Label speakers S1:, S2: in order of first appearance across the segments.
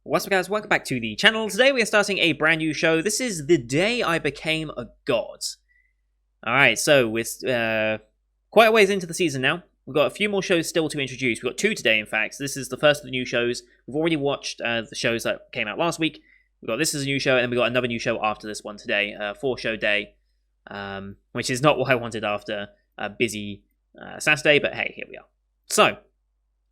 S1: What's up, guys? Welcome back to the channel. Today we are starting a brand new show. This is The Day I Became a God. Alright, so we're quite a ways into the season now. We've got a few more shows still to introduce. We've got two today, in fact. This is the first of the new shows. We've already watched the shows that came out last week. We've got this as a new show, and then we've got another new show after this one today. 4-show day, which is not what I wanted after a busy Saturday, but hey, here we are. So,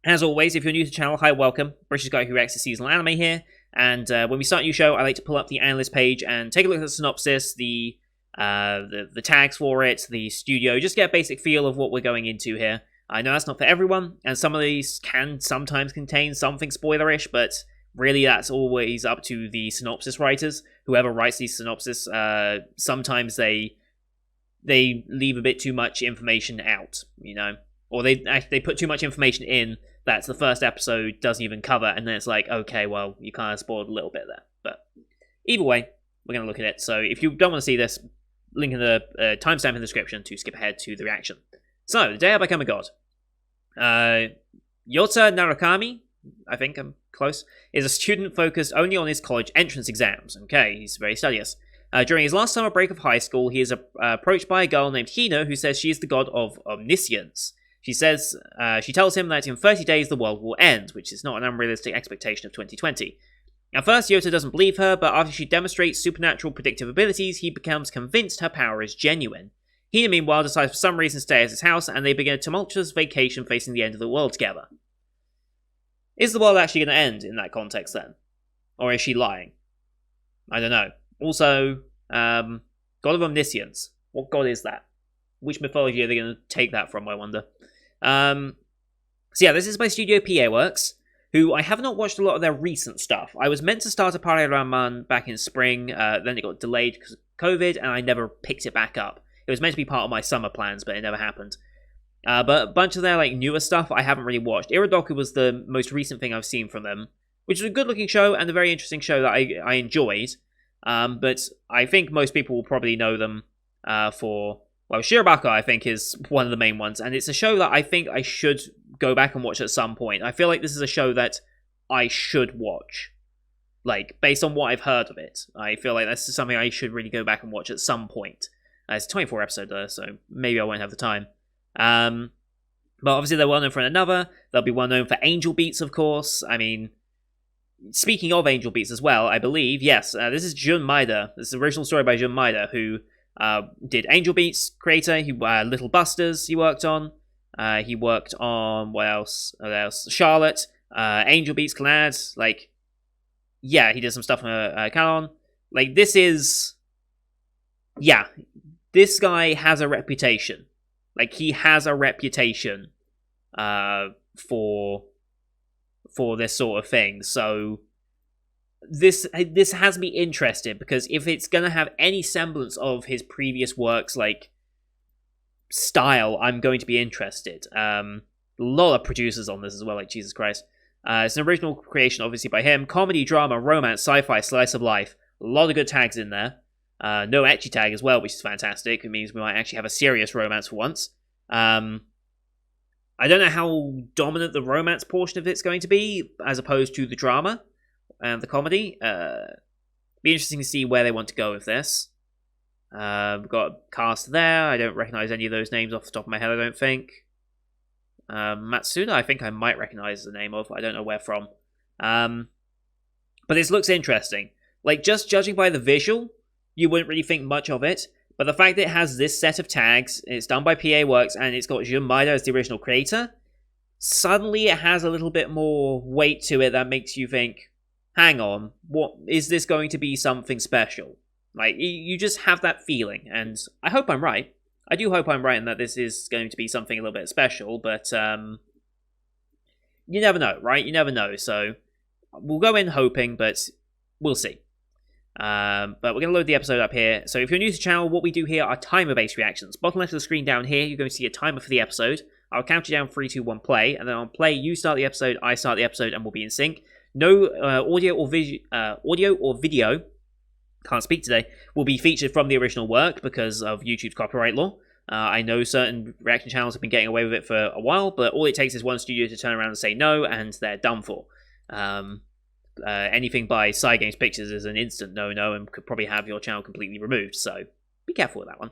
S1: as always, if you're new to the channel, hi, welcome. British guy who reacts to seasonal anime here. And when we start a new show, I like to pull up the analyst page and take a look at the synopsis, the tags for it, the studio, just get a basic feel of what we're going into here. I know that's not for everyone, and some of these can sometimes contain something spoilerish, but really that's always up to the synopsis writers. Whoever writes these synopsis, sometimes they leave a bit too much information out, you know? Or they put too much information in that the first episode doesn't even cover, and then it's like, okay, well, you kind of spoiled a little bit there. But either way, we're going to look at it. So if you don't want to see this, link in the timestamp in the description to skip ahead to the reaction. So, The Day I Become a God. Yota Narakami, I think I'm close, is a student focused only on his college entrance exams. Okay, he's very studious. During his last summer break of high school, he is approached by a girl named Hina who says she is the god of omniscience. She tells him that in 30 days the world will end, which is not an unrealistic expectation of 2020. At first, Yota doesn't believe her, but after she demonstrates supernatural predictive abilities, he becomes convinced her power is genuine. Hina, meanwhile, decides for some reason to stay at his house, and they begin a tumultuous vacation facing the end of the world together. Is the world actually going to end in that context, then? Or is she lying? I don't know. Also, God of Omniscience. What god is that? Which mythology are they going to take that from, I wonder? So yeah, this is by Studio PA Works, who I have not watched a lot of their recent stuff. I was meant to start a Parallel back in spring, then it got delayed because of COVID, and I never picked it back up. It was meant to be part of my summer plans, but it never happened. But a bunch of their newer stuff I haven't really watched. Iradoku was the most recent thing I've seen from them, which is a good-looking show and a very interesting show that I enjoyed. But I think most people will probably know them for... Well, Shirobako, I think, is one of the main ones, and it's a show that I think I should go back and watch at some point. I feel like this is a show that I should watch. Based on what I've heard of it. I feel like this is something I should really go back and watch at some point. It's a 24 episode though, so maybe I won't have the time. But obviously they're well known for another. They'll be well known for Angel Beats, of course. I mean, speaking of Angel Beats as well, I believe, yes, this is Jun Maeda. This is the original story by Jun Maeda, who... did Angel Beats creator. He Little Busters he worked on. He worked on what else? Charlotte, Angel Beats Clannad. Yeah, he did some stuff on Canon. This is, yeah, this guy has a reputation. He has a reputation for this sort of thing. So this has me interested, because if it's gonna have any semblance of his previous works style, I'm going to be interested. A lot of producers on this as well, Jesus Christ. It's an original creation obviously by him. Comedy, drama, romance, sci-fi, slice of life. A lot of good tags in there. No ecchi tag as well, which is fantastic. It means we might actually have a serious romance for once. I don't know how dominant the romance portion of it's going to be as opposed to the drama and the comedy. Be interesting to see where they want to go with this. We've got a cast there. I don't recognize any of those names off the top of my head, I don't think. Matsuda, I think I might recognize the name of. I don't know where from. But this looks interesting. Just judging by the visual, you wouldn't really think much of it. But the fact that it has this set of tags, it's done by PA Works, and it's got Jun Maeda as the original creator, suddenly it has a little bit more weight to it that makes you think, hang on, what is this going to be something special? You just have that feeling, and I hope I'm right. I do hope I'm right in that this is going to be something a little bit special, but you never know, right? You never know, so we'll go in hoping, but we'll see. But we're going to load the episode up here. So if you're new to the channel, what we do here are timer-based reactions. Bottom left of the screen down here, you're going to see a timer for the episode. I'll count you down 3, 2, 1, play, and then on play, you start the episode, I start the episode, and we'll be in sync. No audio or video, can't speak today, will be featured from the original work because of YouTube's copyright law. I know certain reaction channels have been getting away with it for a while, but all it takes is one studio to turn around and say no, and they're done for. anything by Side Games Pictures is an instant no-no and could probably have your channel completely removed, so be careful with that one.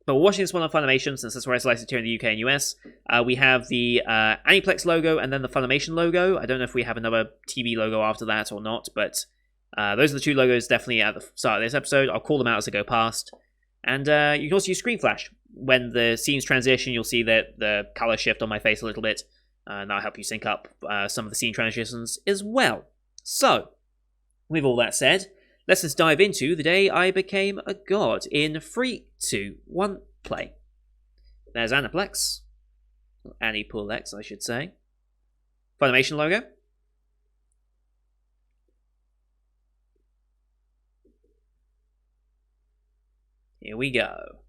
S1: But we're watching this one on Funimation, since that's where it's licensed here in the UK and US. We have the Aniplex logo and then the Funimation logo. I don't know if we have another TV logo after that or not, but those are the two logos definitely at the start of this episode. I'll call them out as I go past. And you can also use Screen Flash. When the scenes transition, you'll see that the color shift on my face a little bit. And that'll help you sync up some of the scene transitions as well. So, with all that said, let's just dive into The Day I Became a God in 3, 2, 1, play. There's Aniplex. Aniplex, I should say. Funimation logo. Here we go.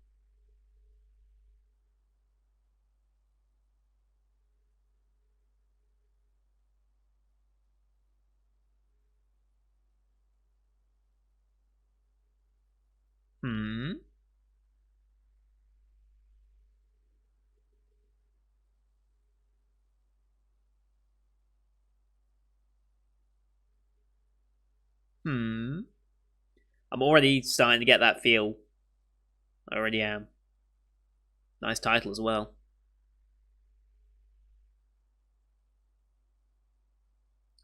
S1: I'm already starting to get that feel. I already am. Nice title as well.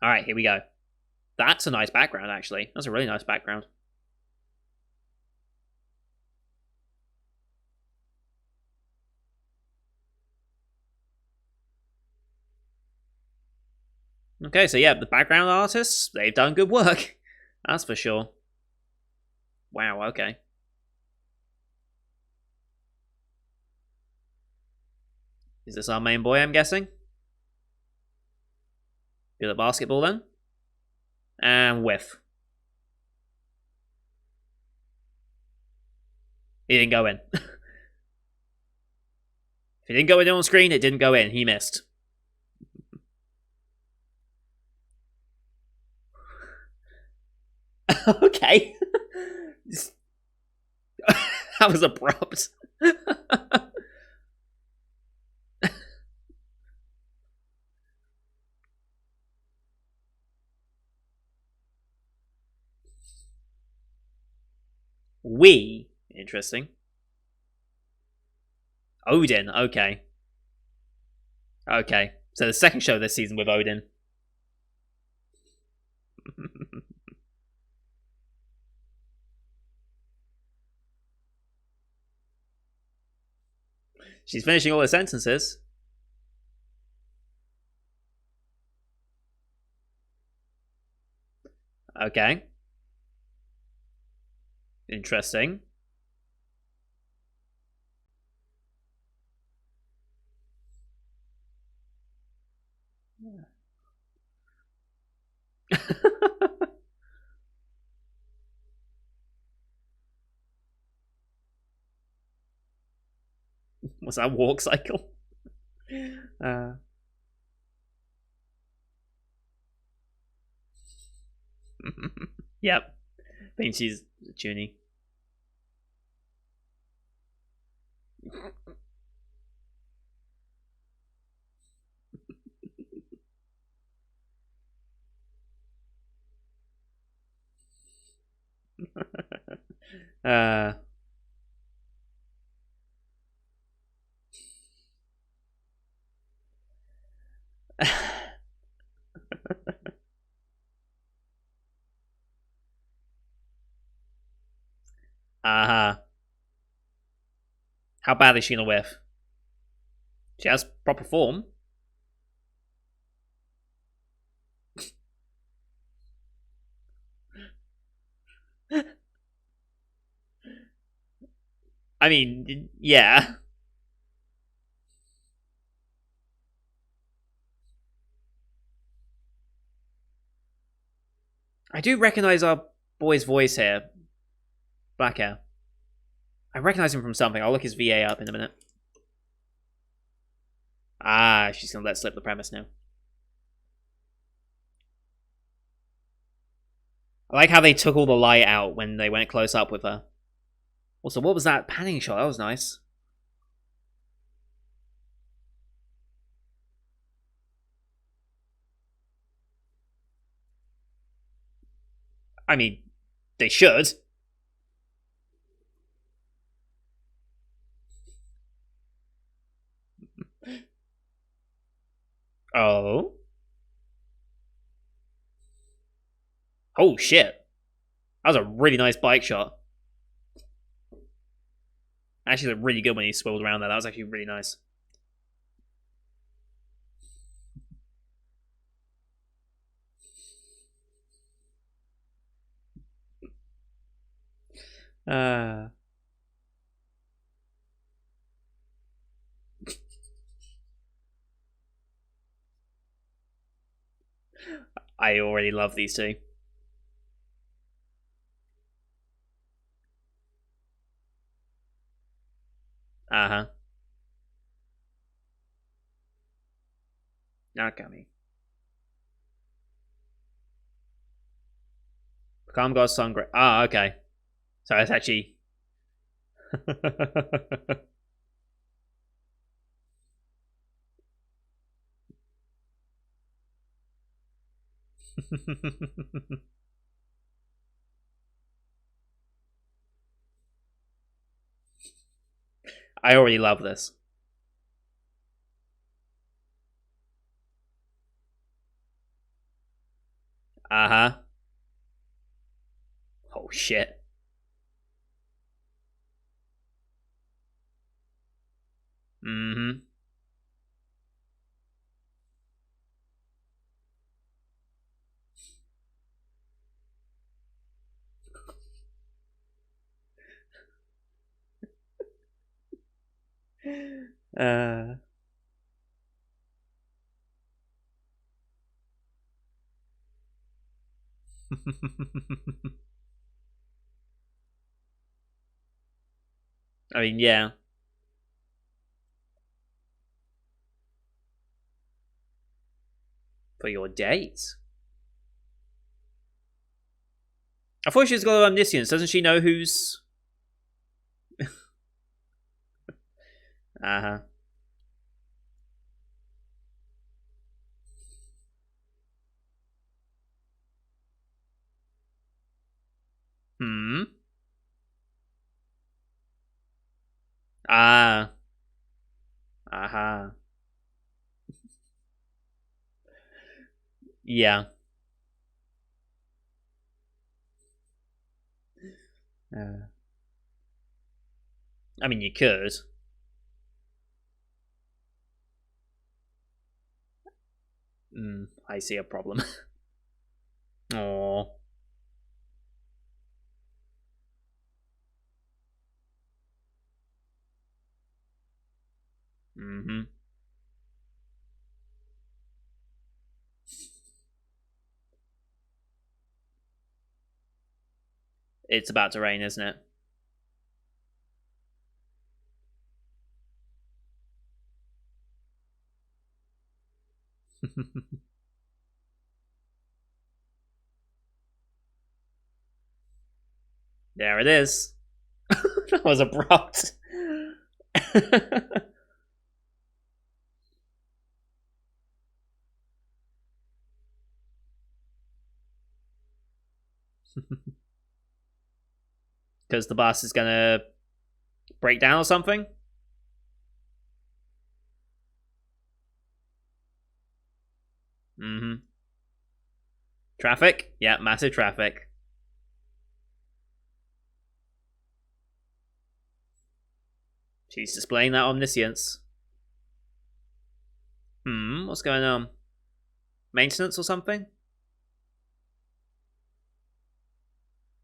S1: Alright, here we go. That's a nice background, actually. That's a really nice background. Okay, so yeah, the background artists, they've done good work. That's for sure. Wow, okay. Is this our main boy, I'm guessing? Good at basketball then? And whiff. He didn't go in. If he didn't go in on screen, it didn't go in. He missed. Okay. That was abrupt. Interesting. Odin, okay. Okay. So the second show this season with Odin. She's finishing all her sentences. Okay. Interesting. Was that walk cycle? Yep. I think she's Junie. How bad is she gonna whiff? She has proper form. I mean, yeah. I do recognize our boy's voice here. Black hair. I recognize him from something. I'll look his VA up in a minute. Ah, she's gonna let slip the premise now. I like how they took all the light out when they went close up with her. Also, what was that panning shot? That was nice. I mean, they should. Oh. Oh, shit. That was a really nice bike shot. Actually, looked really good when he swirled around there. That was actually really nice. Uh, I already love these two. Uh-huh. Nakami. Calm God Song. Ah, okay. So it's actually. I already love this. Uh huh. Oh shit. Mm hmm. Uh. I mean, yeah. For your date. I thought she's got omniscience. Doesn't she know who's? Uh huh. Hmm. Ah. Uh huh. Yeah. Uh, I mean, you could. I see a problem. Oh. Mm-hmm. It's about to rain, isn't it? There it is. That was abrupt. Because the bus is gonna break down or something. Mm-hmm. Traffic? Yeah, massive traffic. She's displaying that omniscience. What's going on? Maintenance or something?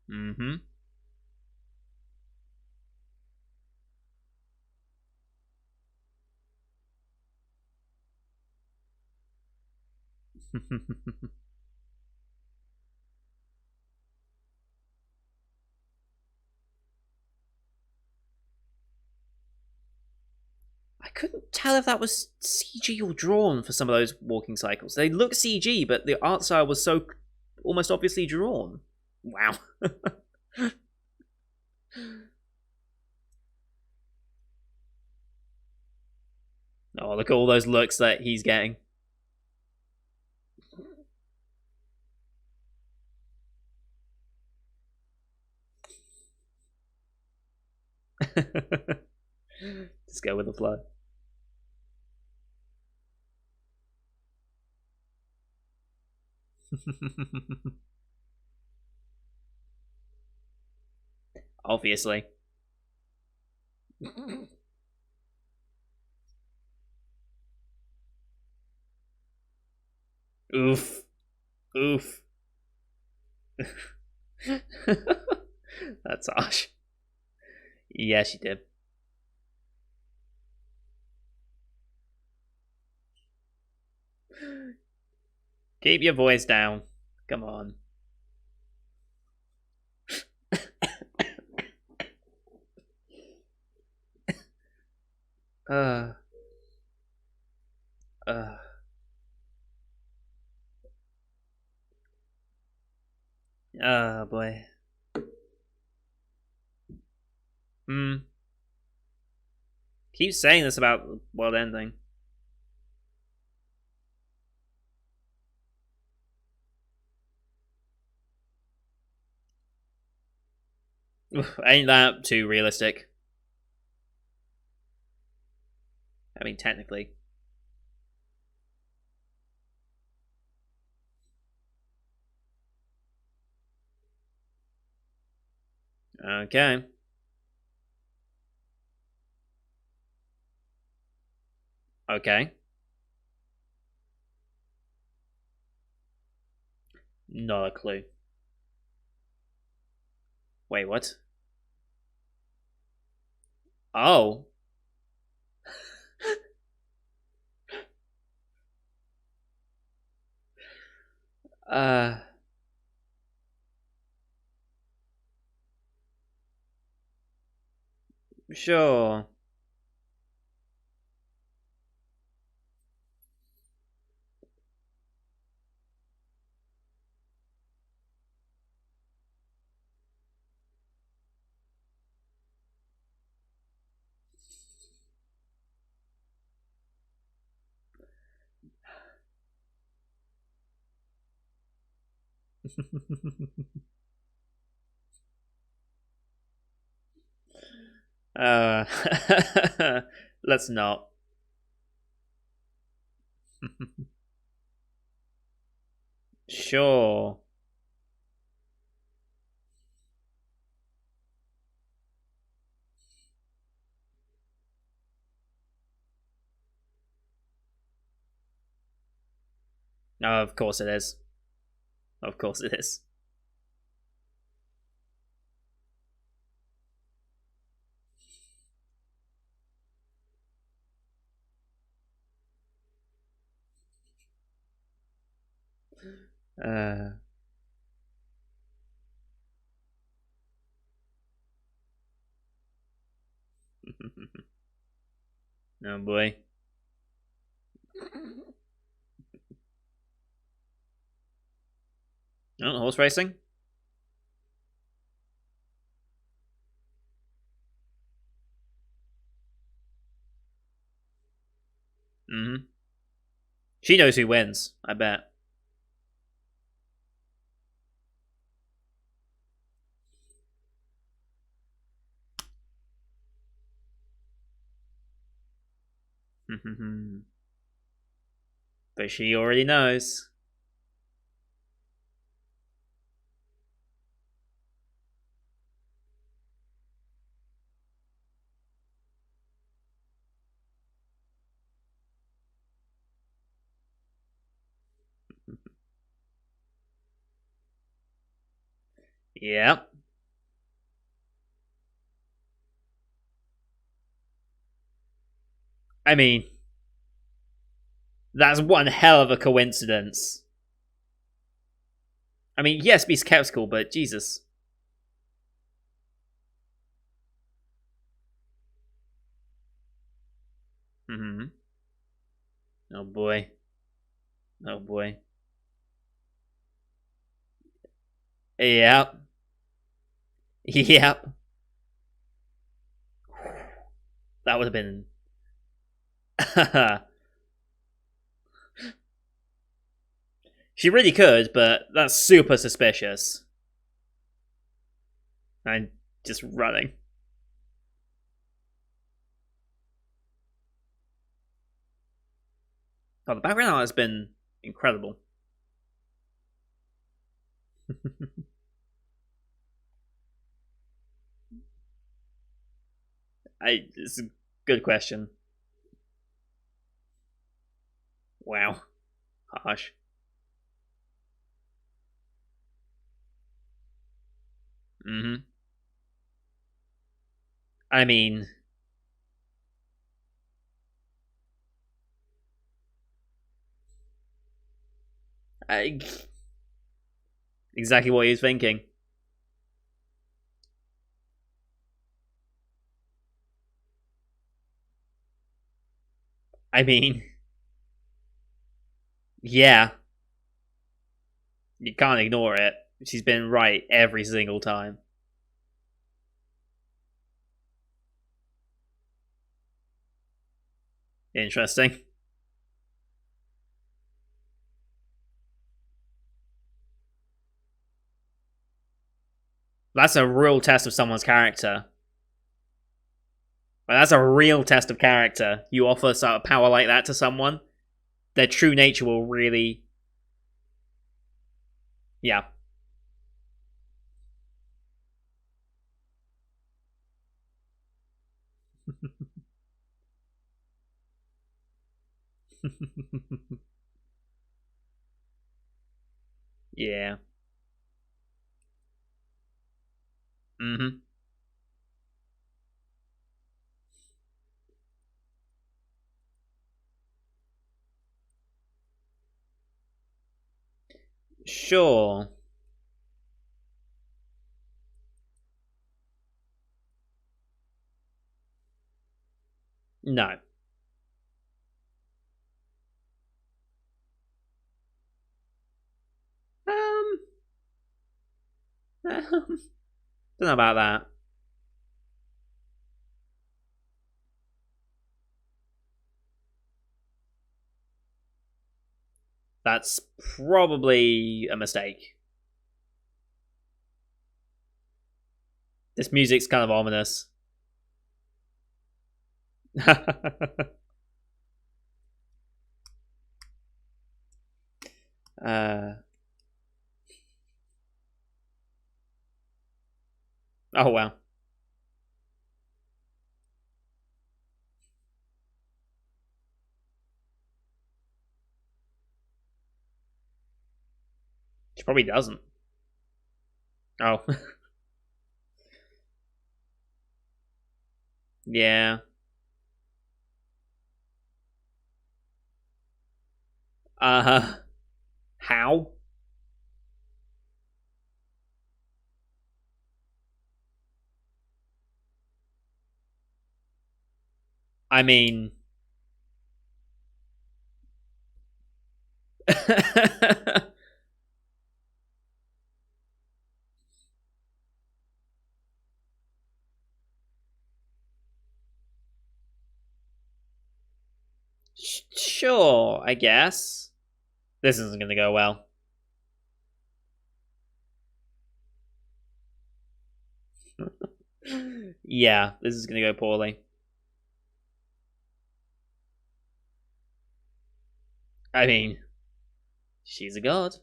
S1: Mm-hmm. I couldn't tell if that was CG or drawn for some of those walking cycles. They look CG, but the art style was so almost obviously drawn. Wow. Oh, look at all those looks that he's getting. Just go with the flow. Obviously. Oof. Oof. That's harsh. Yeah, she did. Keep your voice down. Come on. Uh. Uh. Oh boy. Hmm. Keep saying this about the world ending. Oof, ain't that too realistic? I mean, technically. Okay. Okay. Not a clue. Wait, what? Oh. Uh. Sure. uh. Let's not. Sure. Oh, of course it is. Of course it is. Uh. Oh boy. Oh, horse racing? Mm-hmm. She knows who wins, I bet. But she already knows. Yep. I mean, that's one hell of a coincidence. I mean, yes, be skeptical, but Jesus. Mm-hmm. Oh boy. Oh boy. Yep. Yep. That would have been. She really could, but that's super suspicious. I'm just running. Oh, the background art has been incredible. It's a good question. Wow, harsh. Hmm. I mean, I, exactly what he was thinking. I mean, yeah, you can't ignore it. She's been right every single time. Interesting. That's a real test of someone's character. That's a real test of character. You offer sort of power like that to someone, their true nature will really, yeah. Yeah. Hmm. Sure. No. Um. Don't know about that. That's probably a mistake. This music's kind of ominous. uh. Oh well. She probably doesn't. Oh. Yeah. Uh. How? I mean. Sure, I guess. This isn't going to go well. Yeah, this is going to go poorly. I mean, she's a god.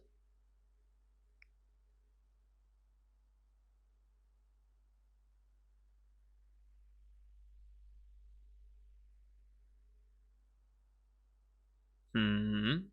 S1: Hmm.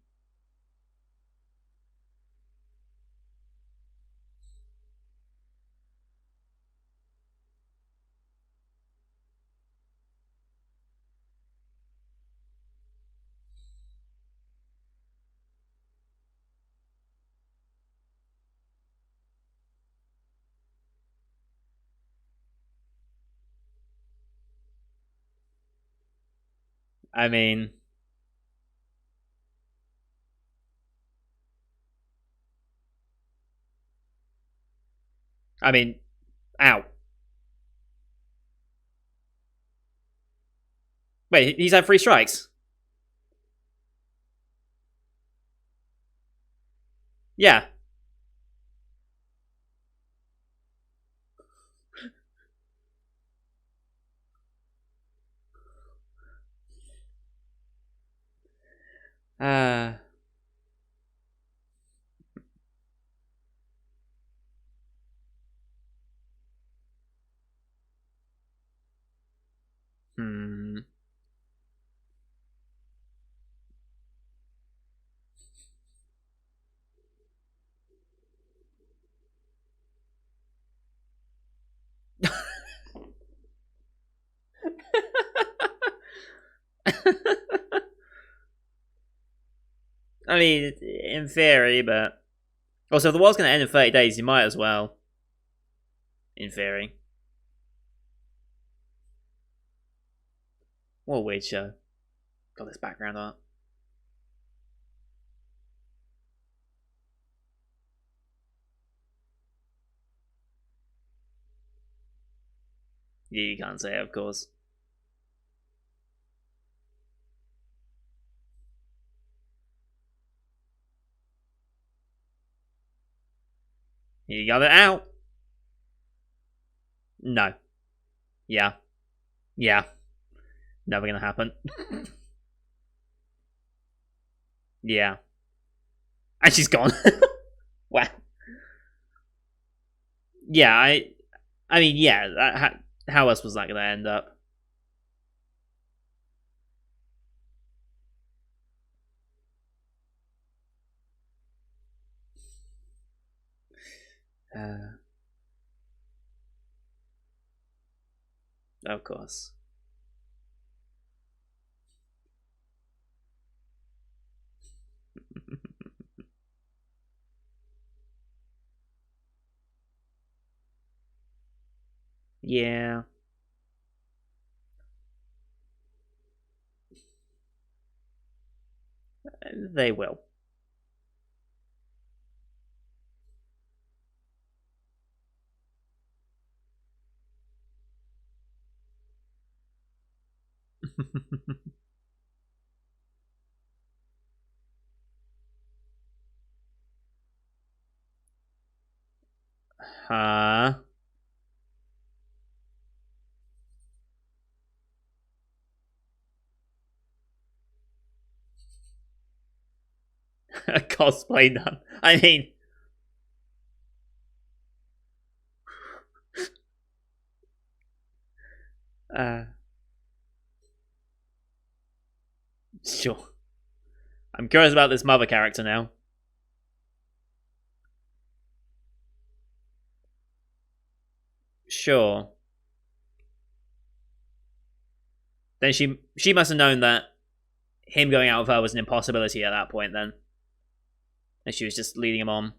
S1: I mean, I mean, ow. Wait, he's had three strikes. Yeah. Uh, hmm. I mean, in theory, but also if the world's going to end in 30 days, you might as well. In theory. What a weird show. Got this background art. Yeah, you can't say it, of course. You got it out. No. Yeah. Yeah. Never gonna happen. Yeah. And she's gone. Wow. Yeah, I mean, yeah. How else was that gonna end up? Uh, of course. Yeah. They will. Huh? Cosplay done. I mean, uh, sure. I'm curious about this mother character now. Sure. Then she must have known that him going out with her was an impossibility at that point. Then, and she was just leading him on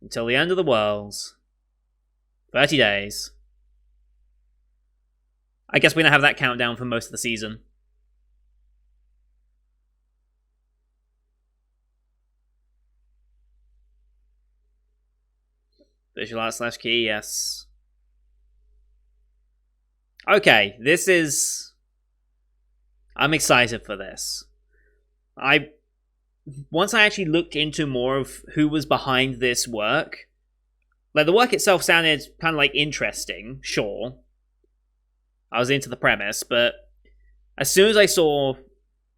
S1: until the end of the world. 30 days. I guess we're gonna have that countdown for most of the season. Visual art slash key, yes. Okay, this is. I'm excited for this. I once I actually looked into more of who was behind this work, like the work itself sounded kind of like interesting, sure. I was into the premise, but as soon as I saw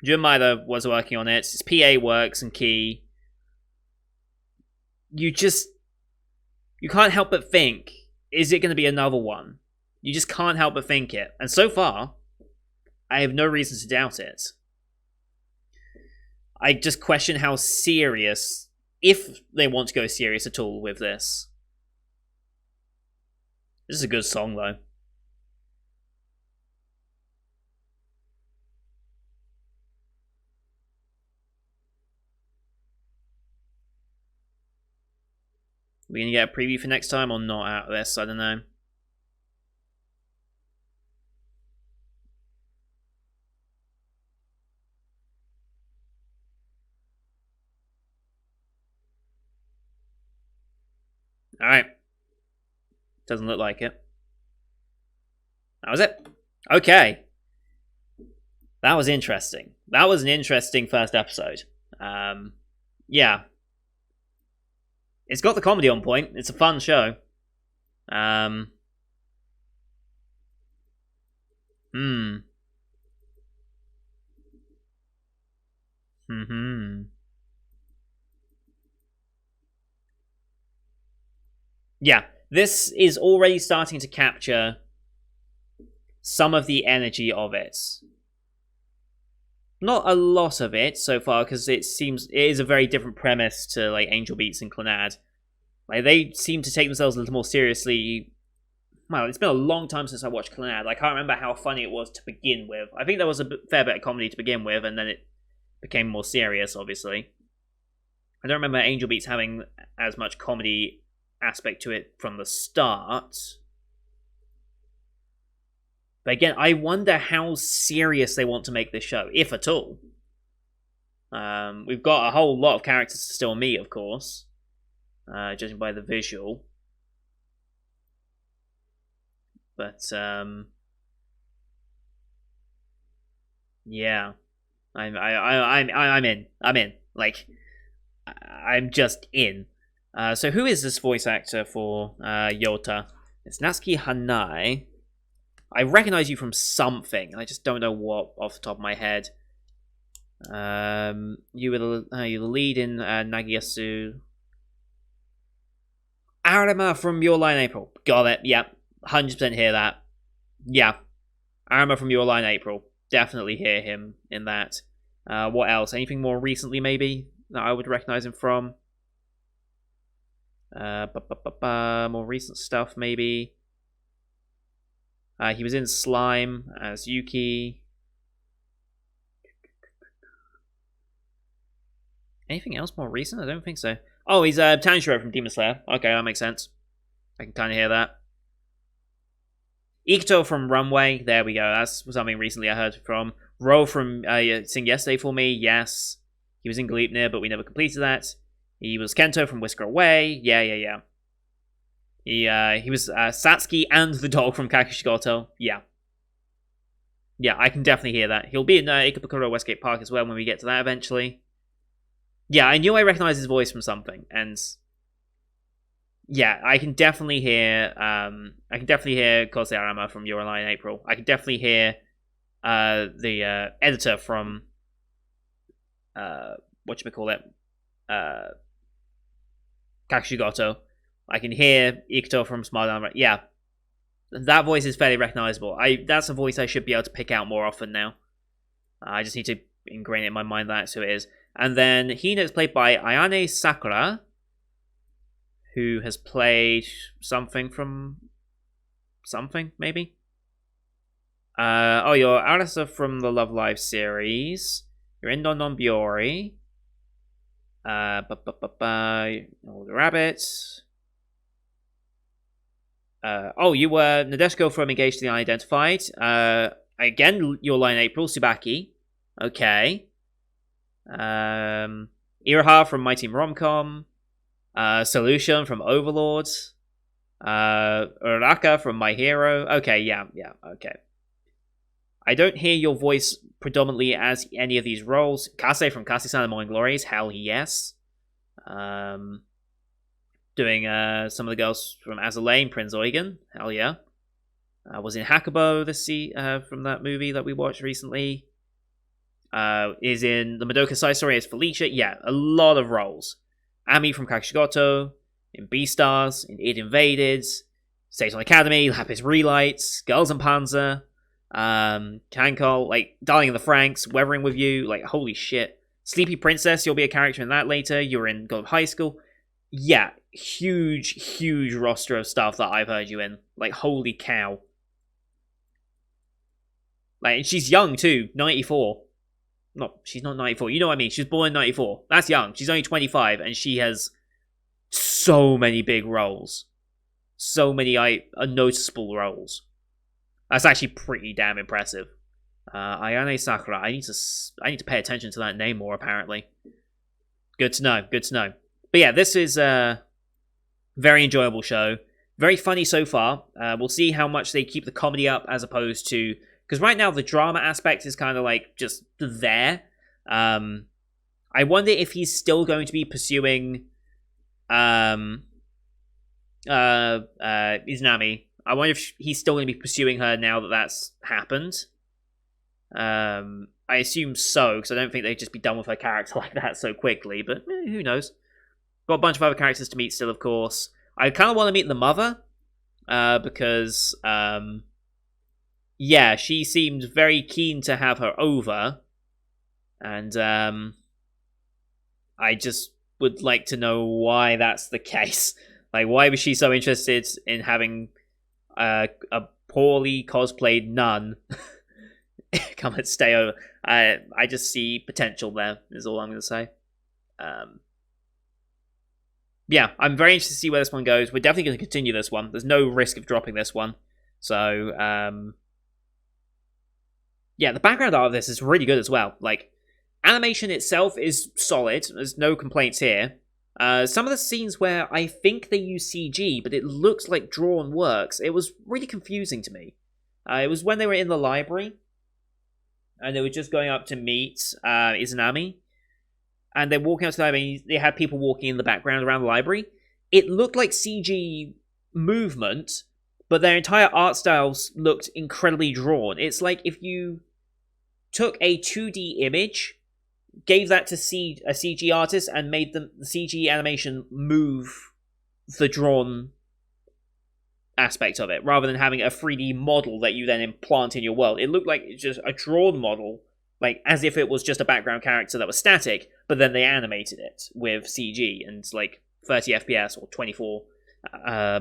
S1: Jun Maeda was working on it, its PA works and key, you can't help but think, is it going to be another one? You just can't help but think it. And so far, I have no reason to doubt it. I just question how serious, if they want to go serious at all with this. This is a good song, though. We gonna get a preview for next time or not out of this? I don't know. Alright. Doesn't look like it. That was it. Okay. That was interesting. That was an interesting first episode. Yeah. It's got the comedy on point. It's a fun show. Hmm. Mm-hmm. Yeah, this is already starting to capture some of the energy of it. Not a lot of it so far, because it is a very different premise to like Angel Beats and Clannad. Like they seem to take themselves a little more seriously. Well, it's been a long time since I watched Clannad. I can't remember how funny it was to begin with. I think there was a fair bit of comedy to begin with, and then it became more serious, obviously. I don't remember Angel Beats having as much comedy aspect to it from the start. But again, I wonder how serious they want to make this show, if at all. We've got a whole lot of characters to still meet, of course, judging by the visual. But yeah, I'm in. I'm in. Like, I'm just in. So who is this voice actor for Yota? It's Natsuki Hanai. I recognize you from something. I just don't know what off the top of my head. You were the lead in Nagiyasu. Arima from Your Lie in April. Got it. Yep. 100% hear that. Yeah. Arima from Your Lie in April. Definitely hear him in that. What else? Anything more recently, maybe, that I would recognize him from? More recent stuff, maybe. He was in Slime as Yuki. Anything else more recent? I don't think so. Oh, he's Tanjiro from Demon Slayer. Okay, that makes sense. I can kind of hear that. Ikuto from Runway. There we go. That's something recently I heard from. Ro from Sing Yesterday for Me. Yes. He was in Gleipnir, but we never completed that. He was Kento from Whisker Away. Yeah. He was Satsuki and the dog from Kakishigoto. Yeah. Yeah, I can definitely hear that. He'll be in Ikebukuro Westgate Park as well when we get to that eventually. Yeah, I knew I recognized his voice from something, and yeah, I can definitely hear Kosei Arama from Your Lie in April. I can definitely hear the editor from whatchamacallit, Kakishigoto. I can hear Ikuto from Smile Down. Yeah, that voice is fairly recognizable. That's a voice I should be able to pick out more often now. I just need to ingrain it in my mind that so it is. And then Hina is played by Ayane Sakura, who has played something from something, maybe. You're Arisa from the Love Live series. You're in Non Non Biori. All the rabbits. You were Nadeshiko from Engaged to the Unidentified. Again, Your Lie in April, Tsubaki. Okay. Iraha from My Team Romcom. Solution from Overlord. Uraka from My Hero. Okay, yeah, okay. I don't hear your voice predominantly as any of these roles. Kase from Kase-san and Morning Glories. Hell yes. Doing some of the girls from Azalea, Prince Eugen. Hell yeah. Was in Hakubo from that movie that we watched recently. Is in the Madoka Side Story as Felicia. Yeah, a lot of roles. Ami from Kakishigoto, in Beastars, in Id Invaded, Station Academy, Lapis Relights, Girls and Panzer, Kankol, like Darling of the Franks, Weathering with You, like holy shit. Sleepy Princess, you'll be a character in that later. You're in God of High School. Yeah, huge roster of stuff that I've heard you in. Like holy cow. Like she's young too, 94. No, she's not 94. You know what I mean? She was born in 94. That's young. She's only 25, and she has so many big roles. So many noticeable roles. That's actually pretty damn impressive. Ayane Sakura. I need to pay attention to that name more, apparently. Good to know. But yeah, this is a very enjoyable show. Very funny so far. We'll see how much they keep the comedy up as opposed to... Because right now, the drama aspect is kind of like just there. I wonder if he's still going to be pursuing Izanami. I wonder if he's still going to be pursuing her now that that's happened. I assume so, because I don't think they'd just be done with her character like that so quickly, but who knows. Got a bunch of other characters to meet still, of course. I kind of want to meet the mother, because, yeah, she seemed very keen to have her over, and I just would like to know why that's the case. Like, why was she so interested in having a poorly cosplayed nun come and stay over? I just see potential there, is all I'm going to say. Yeah, I'm very interested to see where this one goes. We're definitely going to continue this one. There's no risk of dropping this one. So, yeah, the background art of this is really good as well. Like, animation itself is solid. There's no complaints here. Some of the scenes where I think they use CG, but it looks like drawn works, it was really confusing to me. It was when they were in the library, and they were just going up to meet Izanami, and they're walking out to the library, and they had people walking in the background around the library. It looked like CG movement, but their entire art styles looked incredibly drawn. It's like if you took a 2D image, gave that to a CG artist, and made the CG animation move the drawn aspect of it, rather than having a 3D model that you then implant in your world. It looked like it's just a drawn model, like as if it was just a background character that was static, but then they animated it with CG and like 30 FPS or 24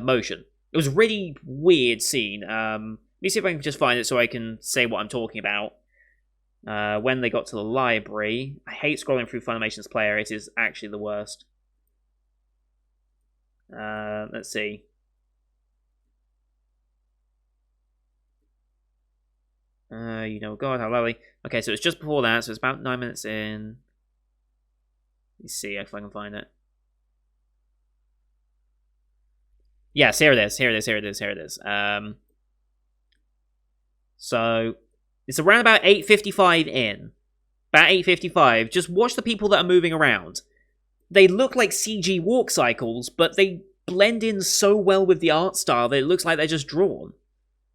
S1: motion. It was a really weird scene. Let me see if I can just find it so I can say what I'm talking about. When they got to the library. I hate scrolling through Funimation's player. It is actually the worst. Let's see. God, how lovely. Okay, so it's just before that, so it's about 9 minutes in. Let's see if I can find it. Yes, here it is. So it's around about 8:55 in. About 8:55. Just watch the people that are moving around. They look like CG walk cycles, but they blend in so well with the art style that it looks like they're just drawn.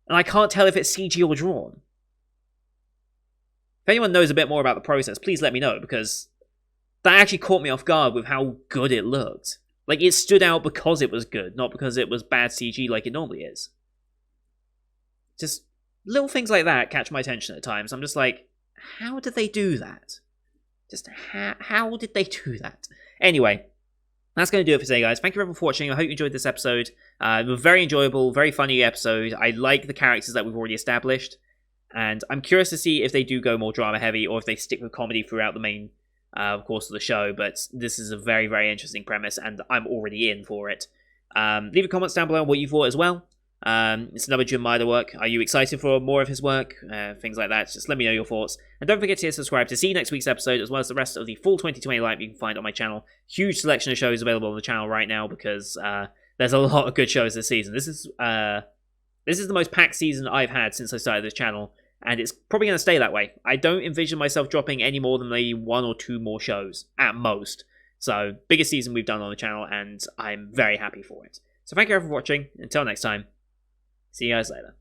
S1: And I can't tell if it's CG or drawn. If anyone knows a bit more about the process, please let me know, because that actually caught me off guard with how good it looked. Like, it stood out because it was good, not because it was bad CG like it normally is. Just little things like that catch my attention at times. I'm just like, how did they do that? Just how did they do that? Anyway, that's going to do it for today, guys. Thank you everyone for watching. I hope you enjoyed this episode. It was a very enjoyable, very funny episode. I like the characters that we've already established. And I'm curious to see if they do go more drama-heavy or if they stick with comedy throughout the main course of the show. But this is a very, very interesting premise, and I'm already in for it. Leave a comment down below on what you thought as well. It's another Jun Maeda work. Are you excited for more of his work? Things like that. Just let me know your thoughts. And don't forget to hit subscribe to see next week's episode, as well as the rest of the full 2020 lineup you can find on my channel. Huge selection of shows available on the channel right now, because there's a lot of good shows this season. This is the most packed season I've had since I started this channel, and it's probably going to stay that way. I don't envision myself dropping any more than maybe 1 or 2 more shows, at most. So, biggest season we've done on the channel, and I'm very happy for it. So thank you everyone for watching. Until next time. See you guys later.